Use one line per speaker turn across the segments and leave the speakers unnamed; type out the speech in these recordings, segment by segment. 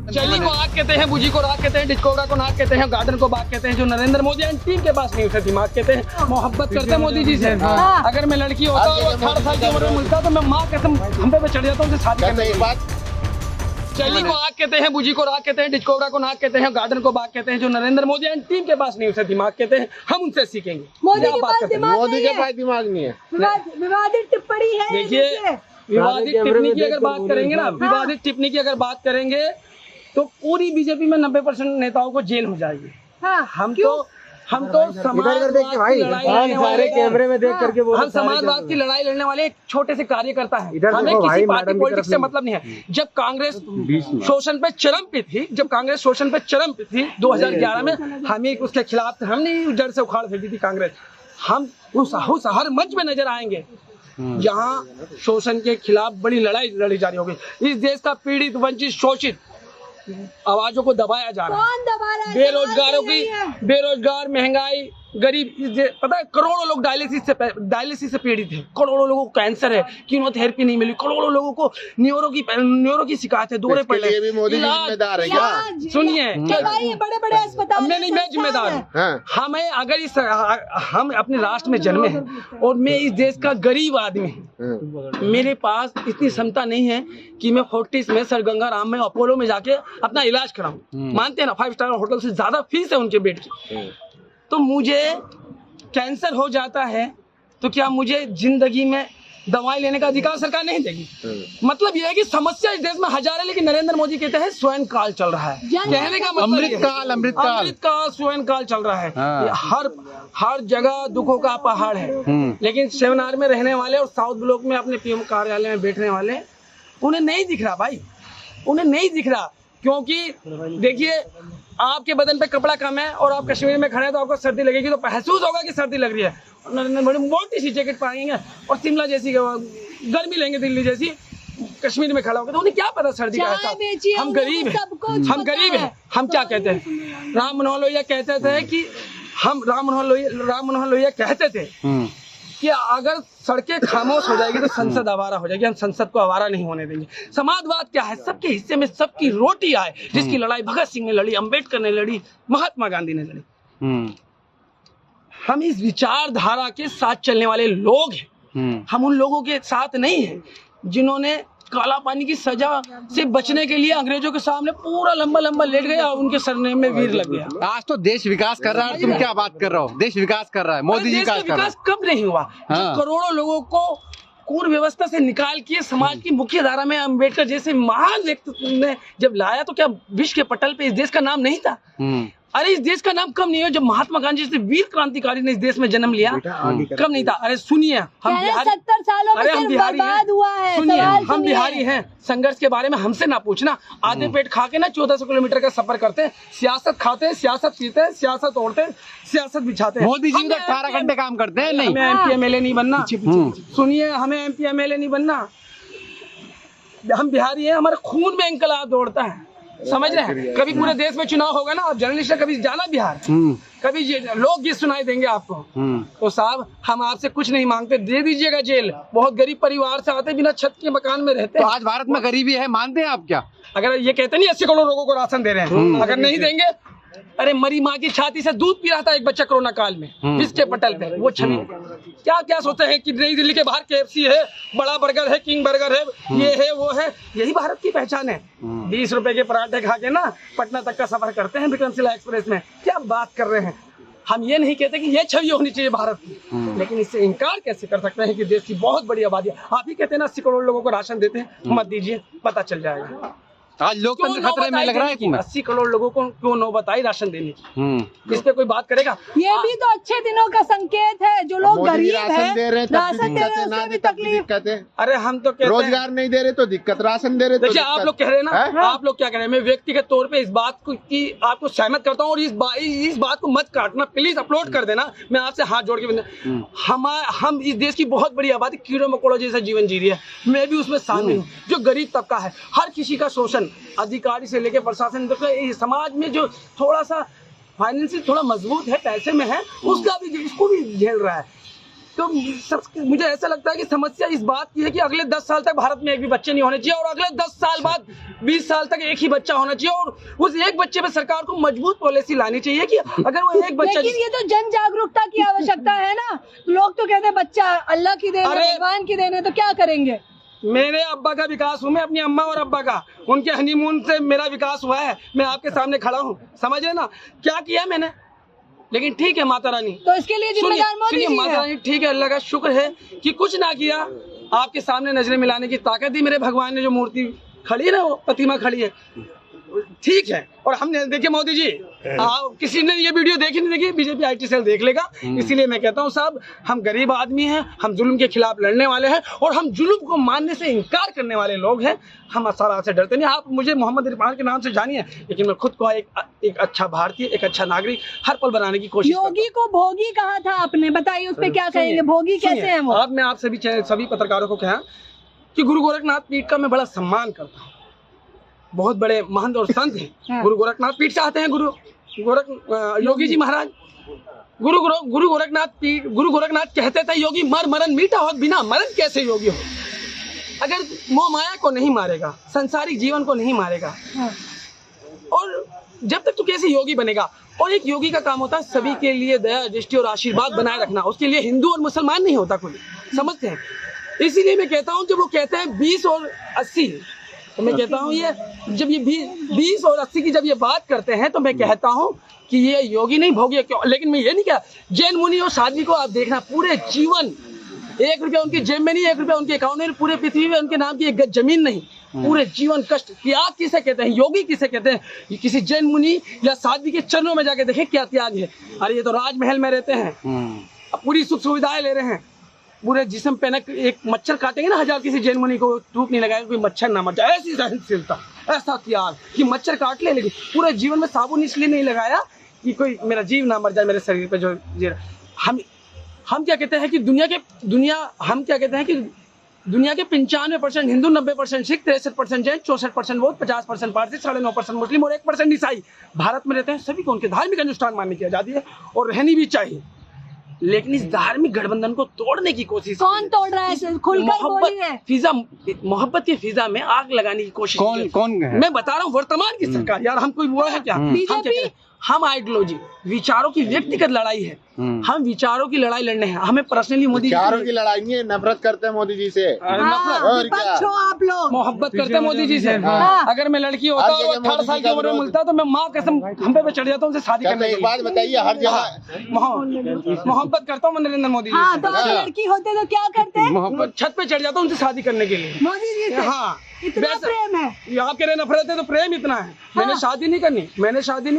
चैली को आग कहते हैं, बुझी को राग कहते हैं, डिस्कोवरा को नाग कहते हैं, गार्डन को बाग कहते हैं। जो नरेंद्र मोदी एंड टीम के पास नहीं उसे दिमाग कहते हैं। मोहब्बत करते हैं मोदी जी से। अगर मैं लड़की होता और 18 साल की उम्र में मिलता तो मैं माँ कसम खंबे पे चढ़ जाता हूँ, शादी करने के बाद। चैली को आग कहते हैं, बुझी को राग कहते हैं, डिस्कोवरा को नाग कहते हैं, गार्डन को बाग कहते हैं। जो नरेंद्र मोदी एंड टीम के पास नहीं उसे दिमाग कहते हैं। हम उनसे सीखेंगे।
मोदी के पास
दिमाग नहीं है।
विवादित टिप्पणी है।
देखिए, विवादित टिप्पणी की अगर बात करेंगे ना, विवादित टिप्पणी की अगर बात करेंगे तो पूरी बीजेपी में 90% नेताओं को जेल हो जाएगी। हम तो समाजवाद की लड़ाई लड़ने वाले,
कैमरे में देख करके
हम समाजवाद की लड़ाई लड़ने वाले एक छोटे से कार्यकर्ता हैं। हमें किसी पार्टी पॉलिटिक्स से मतलब नहीं है। जब कांग्रेस शोषण पे चरम पे थी, 2011 में हम ही उसके खिलाफ थे। हमने जड़ से उखाड़ फेंकी थी कांग्रेस। हम उस हर मंच में नजर आएंगे जहाँ शोषण के खिलाफ बड़ी लड़ाई लड़ी जा रही होगी। इस देश का पीड़ित, वंचित, शोषित आवाजों को दबाया जा रहा है। बेरोजगारों की, बेरोजगार, महंगाई, गरीब, पता है करोड़ों लोग डायलिसिस से पीड़ित हैं। करोड़ों लोगों को कैंसर है, कीमोथेरेपी नहीं मिली। करोड़ों लोगों को न्यूरो की शिकायत है। दौरे पड़े।
ये भी मोदी जिम्मेदार है क्या?
सुनिए,
बड़े-बड़े अस्पताल
मैं जिम्मेदार हूँ। हमें अगर हम अपने राष्ट्र में जन्मे हैं और मैं इस देश का गरीब आदमी हूँ, मेरे पास इतनी क्षमता नहीं है कि मैं फोर्टिस में, सर गंगाराम में, अपोलो में जाके अपना इलाज कराऊं। मानते हैं ना, 5 स्टार होटल से ज्यादा फीस है उनके बेड की। तो मुझे कैंसर हो जाता है तो क्या मुझे जिंदगी में दवाई लेने का अधिकार सरकार नहीं देगी? मतलब यह है कि समस्या इस देश में हजार है, लेकिन नरेंद्र मोदी कहते हैं स्वयं काल चल रहा है। कहने का मतलब अमृत काल स्वयं काल चल रहा है। हर जगह दुखों का पहाड़ है, लेकिन सेवनार में रहने वाले और साउथ ब्लॉक में अपने पीएम कार्यालय में बैठने वाले, उन्हें नहीं दिख रहा भाई, उन्हें नहीं दिख रहा। क्योंकि देखिए, आपके बदन पे कपड़ा कम है और आप कश्मीर में खड़े हैं तो आपको सर्दी लगेगी, तो महसूस होगा कि सर्दी लग रही है। बड़ी मोटी सी जैकेट पहनेंगे और शिमला जैसी गर्मी लेंगे, दिल्ली जैसी, कश्मीर में खड़ा होगा तो उन्हें क्या पता सर्दी का एहसास। हम गरीब हैं। हम क्या कहते हैं, राम मनोहर लोहिया कहते थे कि राम मनोहर लोहिया कहते थे कि अगर सड़कें खामोश हो जाएगी तो संसद आवारा हो जाएगी। हम संसद को आवारा नहीं होने देंगे। समाजवाद क्या है? सबके हिस्से में सबकी रोटी आए, जिसकी लड़ाई भगत सिंह ने लड़ी, अंबेडकर ने लड़ी, महात्मा गांधी ने लड़ी। हम इस विचारधारा के साथ चलने वाले लोग हैं। हम उन लोगों के साथ नहीं हैं जिन्होंने काला पानी की सजा से बचने के लिए अंग्रेजों के सामने पूरा लंबा लेट गया और उनके सरनेम में वीर लग गया।
आज तो देश विकास कर रहा है, तुम क्या बात कर रहे हो? देश विकास कर रहा है, मोदी जी विकास
कब नहीं हुआ? करोड़ों लोगों को कुर व्यवस्था से निकाल के समाज की मुख्य धारा में अंबेडकर जैसे महान व्यक्ति ने जब लाया, तो क्या विश्व के पटल पे इस देश का नाम नहीं था? अरे इस देश का नाम कम नहीं हो जब महात्मा गांधी जैसे वीर क्रांतिकारी ने इस देश में जन्म लिया, कम नहीं था? अरे सुनिए, हम बिहारी,
70 सालों में हम
बिहारी हैं। संघर्ष के बारे में हमसे ना पूछना। आधे पेट खा के ना 1400 किलोमीटर का सफर करते हैं, सियासत खाते हैं, सियासत पीते हैं, सियासत ओढ़ते हैं, सियासत बिछाते हैं।
मोदी जी तो 18 घंटे काम करते हैं। नहीं,
हमें MP MLA नहीं बनना। सुनिए, हमें MP MLA नहीं बनना। हम बिहारी हैं, हमारे खून में इंकलाब दौड़ता है, समझ रहे हैं? कभी पूरे देश में चुनाव होगा ना, आप जर्नलिस्ट ने कभी जाना बिहार, कभी लोग गीत सुनाई देंगे आपको। तो साहब, हम आपसे कुछ नहीं मांगते, दे दीजिएगा जेल। बहुत गरीब परिवार से आते, बिना छत के मकान में रहते।
तो आज भारत में गरीबी है, मानते हैं आप क्या? अगर
ये कहते नहीं 80 करोड़ लोगों को राशन दे रहे हैं, अगर नहीं देंगे, अरे मरी माँ की छाती से दूध पी रहा था एक बच्चा कोरोना काल में विश्व के पटल पे, वो छवि क्या सोचते हैं कि नई दिल्ली के बाहर KFC है, बड़ा बर्गर है, किंग बर्गर है, ये है वो है। यही भारत की पहचान है। 20 रुपए के पराठे खा के ना पटना तक का सफर करते हैं विक्रमशिला एक्सप्रेस में। क्या बात कर रहे हैं? हम ये नहीं कहते कि ये छवि होनी चाहिए भारत की, लेकिन इससे इनकार कैसे कर सकते हैं कि देश की बहुत बड़ी आबादी है। आप ही कहते हैं ना 80 करोड़ लोगों को राशन देते हैं, मत दीजिए, पता चल जाएगा।
आज लोकतंत्र खतरे में लग रहा है।
80 करोड़ लोगों को क्यों नौबत आई राशन देने की? इस पे कोई बात करेगा?
ये भी तो अच्छे दिनों का संकेत है। जो लोग गरीब हैं, राशन दे रहे हैं भी तकलीफ।
अरे हम तो कहते हैं
रोजगार नहीं दे रहे तो दिक्कत, राशन दे रहे तो
देखिए, आप लोग कह रहे हैं ना, आप लोग क्या कह रहे हैं? मैं व्यक्तिगत तौर पे इस बात को की आपको सहमत करता हूँ और इस बात को मत काटना, प्लीज अपलोड कर देना। मैं आपसे हाथ जोड़ के हम इस देश की बहुत बड़ी आबादी कीड़ों मकोड़ों जैसा जीवन जी रही है, मैं भी उसमें शामिल हूँ। जो गरीब तबका है, हर किसी का शोषण, अधिकारी से लेके प्रशासन तक, समाज में जो थोड़ा सा फाइनेंशियल थोड़ा मजबूत है, पैसे में है, उसका भी, इसको भी झेल रहा है। तो मुझे ऐसा लगता है कि समस्या इस बात की है कि अगले 10 साल तक भारत में एक भी बच्चे नहीं होने चाहिए और अगले 10 साल बाद 20 साल तक एक ही बच्चा होना चाहिए और उस एक बच्चे पे सरकार को मजबूत पॉलिसी लानी चाहिए कि अगर वो एक बच्चा।
लेकिन ये तो जन जागरूकता की आवश्यकता है ना। लोग तो कहते हैं बच्चा अल्लाह की देन है, भगवान की देन है, तो क्या करेंगे।
मेरे अब्बा का विकास हुआ, मैं अपनी अम्मा और अब्बा का, उनके हनीमून से मेरा विकास हुआ है। मैं आपके सामने खड़ा हूँ, समझ रहे ना क्या किया मैंने। लेकिन ठीक है माता रानी,
तो इसके लिए जिम्मेदार मोदी जी
माता रानी ठीक है, अल्लाह का शुक्र है कि कुछ ना किया, आपके सामने नजरें मिलाने की ताकत दी मेरे भगवान ने। जो मूर्ति खड़ी है ना, वो प्रतिमा खड़ी है, ठीक है। और हमने देखिए मोदी जी, किसी ने ये वीडियो देखी नहीं देखी, बीजेपी IT सेल देख लेगा। इसीलिए मैं कहता हूँ साहब, हम गरीब आदमी हैं, हम जुल्म के खिलाफ लड़ने वाले हैं और हम जुल्म को मानने से इनकार करने वाले लोग हैं। हम असरा से डरते नहीं। आप मुझे मोहम्मद इरफान के नाम से जानिए, लेकिन मैं खुद को एक अच्छा भारतीय, एक अच्छा नागरिक हर पल बनाने की कोशिश।
योगी को भोगी कहा था आपने, बताइए उस पर क्या कहेंगे, भोगी कैसे है वो।
अब मैं आप सभी पत्रकारों को कहा कि गुरु गोरखनाथ पीठ का मैं बड़ा सम्मान करता हूँ। बहुत बड़े महंत और संत हैं। गुरु गोरखनाथ पीठ से आते हैं योगी जी महाराज। गुरु गोरखनाथ कहते थे योगी मर मरण मीठा हो, बिना मरण कैसे योगी हो। अगर मोह माया को नहीं मारेगा, संसारिक जीवन को नहीं मारेगा, और जब तक तो कैसे योगी बनेगा। और एक योगी का काम होता है सभी के लिए दया दृष्टि और आशीर्वाद बनाए रखना। उसके लिए हिंदू और मुसलमान नहीं होता कोई, समझते हैं। इसीलिए मैं कहता हूँ जब वो कहते हैं 20 और 80, तो मैं कहता हूँ ये जब ये 20 और 80 की जब ये बात करते हैं तो मैं कहता हूँ कि ये योगी नहीं भोगी क्यों। लेकिन मैं ये नहीं कहा, जैन मुनि और साध्वी को आप देखना, पूरे जीवन 1 रुपया उनकी जेब में नहीं, 1 रुपया उनके अकाउंट में, पूरे पृथ्वी में उनके नाम की एक गज जमीन नहीं। पूरे जीवन कष्ट, त्याग किसे कहते हैं, योगी किसे कहते हैं। किसी जैन मुनि या साध्वी के चरणों में जाके देखें क्या त्याग है। अरे ये तो राजमहल में रहते हैं, पूरी सुख सुविधाएं ले रहे हैं, पूरे जिस्म पे एक मच्छर काटेंगे ना 1000 किसी जैन मुनि को धूप नहीं लगाएगा, कोई मच्छर ना मर जाए। ऐसी सहनशीलता, ऐसा त्याग कि मच्छर काट ले, लेकिन पूरे जीवन में साबुन इसलिए नहीं लगाया कि कोई मेरा जीव ना मर जाए मेरे शरीर पे जो जी रहा। हम क्या कहते हैं कि दुनिया के 95% हिंदू, 90% सिख, 63% जैन, 64% बौद्ध, 50% पारसी, 9.5% मुस्लिम और 1% ईसाई भारत में रहते हैं। सभी को उनके धार्मिक अनुष्ठान मानने की आजादी है और रहनी भी चाहिए। लेकिन इस धार्मिक गठबंधन को तोड़ने की कोशिश
कौन तोड़ रहा है? खुलकर बोलिए।
मोहब्बत की फिजा में आग लगाने की कोशिश
कौन है?
मैं बता रहा हूँ वर्तमान की सरकार। यार हम कोई वो है क्या? हम आइडियोलॉजी, विचारों की व्यक्तिगत लड़ाई है। हम विचारों की लड़ाई लड़ने हैं। हमें पर्सनली मोदी
विचारों की लड़ाई नहीं है, नफरत करते हैं मोदी जी से।
विपक्ष हो आप लोग,
मोहब्बत करते हैं मोदी जी से। अगर मैं लड़की होता और 18 साल की उम्र में मिलता तो मैं माँ कसम खंबे पे चढ़ जाता हूँ उनसे शादी करने।
एक बात बताइए, हर जगह
मोहब्बत करता हूँ नरेंद्र मोदी जी से।
तो लड़की होते तो क्या करते?
छत पे चढ़ जाता हूँ उनसे शादी करने के लिए।
मोदी जी से
हाँ,
इतना प्रेम है।
आप कह रहे नफरत है तो प्रेम इतना है। मैंने शादी नहीं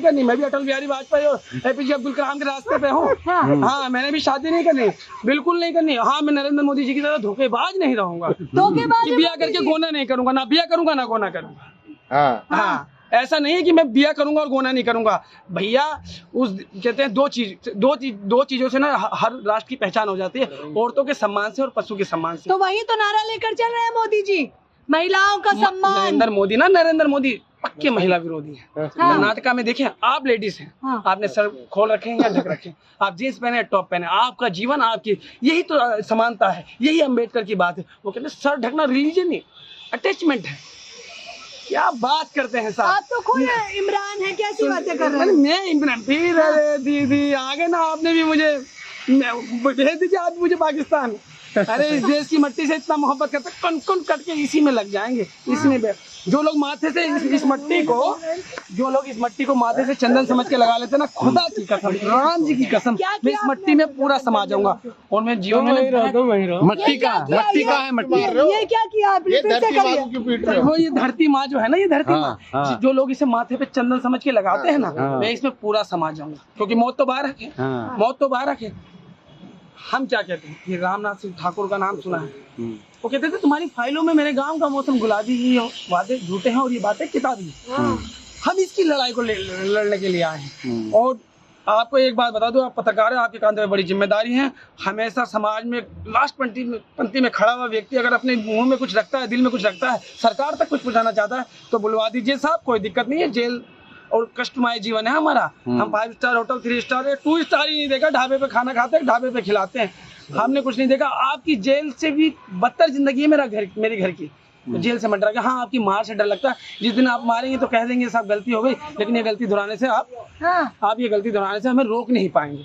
करनी। मैं भी अटल बिहारी वाजपेयी और APJ अब्दुल कलाम के रास्ते पे हूँ। हाँ, मैंने भी शादी नहीं करनी, बिल्कुल नहीं करनी। हाँ, मैं नरेंद्र मोदी जी की तरह धोखेबाज नहीं रहूंगा। बिया करके गोना नहीं करूंगा, ना बिया करूंगा ना गोना करूंगा। हाँ, ऐसा नहीं है कि मैं बिया करूंगा और गोना नहीं करूंगा। भैया कहते हैं दो चीजों से ना हर राष्ट्र की पहचान हो जाती है, औरतों के सम्मान से और पशु के सम्मान से।
तो वही तो नारा लेकर चल रहे हैं मोदी जी, महिलाओं का सम्मान।
नरेंद्र मोदी पक्के महिला विरोधी है। कर्नाटका में देखें, आप लेडीज हैं, आपने सर खोल रखे हैं या ढक रखे हैं, आप जींस पहने टॉप पहने, आपका जीवन आपकी, यही तो समानता है, यही अम्बेडकर की बात है। वो कहते हैं सर ढकना रिलीजन नहीं, अटैचमेंट है। क्या बात करते हैं साहब?
आप तो खुद इमरान है, कैसी बातें कर रहे हैं?
मैं इमरान फिर? अरे दीदी आगे ना, आपने भी मुझे भेज दीजिए आप मुझे पाकिस्तान। अरे इस देश की मट्टी से इतना मोहब्बत करते, कन कट के इसी में लग जाएंगे। इसमें जो लोग माथे से इस मट्टी को माथे से चंदन समझ के लगा लेते ना, खुदा की कसम, राम जी की कसम, मैं इस मट्टी में पूरा समा जाऊंगा। और मैं जीवन में
मट्टी का है मट्टी।
ये क्या किया आपने?
वो ये धरती माँ जो है ना, ये धरती माँ, जो लोग इसे माथे पे चंदन समझ के लगाते हैं ना, मैं इसमें पूरा समा जाऊंगा। क्योंकि मौत तो बाहर है। हम क्या कहते हैं, ये रामनाथ सिंह ठाकुर का नाम सुना है? वो कहते थे तुम्हारी फाइलों में मेरे गांव का मौसम गुलाबी ही, वादे झूठे हैं और ये बातें किताबी हैं। हम इसकी लड़ाई को लड़ने के लिए आए हैं। और आपको एक बात बता दूं, आप पत्रकार हैं, आपके कांधे में बड़ी जिम्मेदारी है। हमेशा समाज में लास्ट पंक्ति में खड़ा हुआ व्यक्ति अगर अपने मुंह में कुछ रखता है, दिल में कुछ रखता है, सरकार तक कुछ पहुंचाना चाहता है, तो बुलवा दीजिए साहब, कोई दिक्कत नहीं है। जेल और कष्टमय जीवन है हमारा। हम 5 स्टार होटल, 3 स्टार, 2 स्टार ही नहीं देखा, ढाबे पे खाना खाते हैं, ढाबे पे खिलाते हैं, हमने कुछ नहीं देखा। आपकी जेल से भी बदतर जिंदगी है मेरे घर की, तो जेल से मत डरा। हाँ, आपकी मार से डर लगता है, जिस दिन आप मारेंगे तो कह देंगे साहब गलती हो गई, लेकिन ये गलती दोहराने से आप ये गलती दोहराने से हमें रोक नहीं पाएंगे।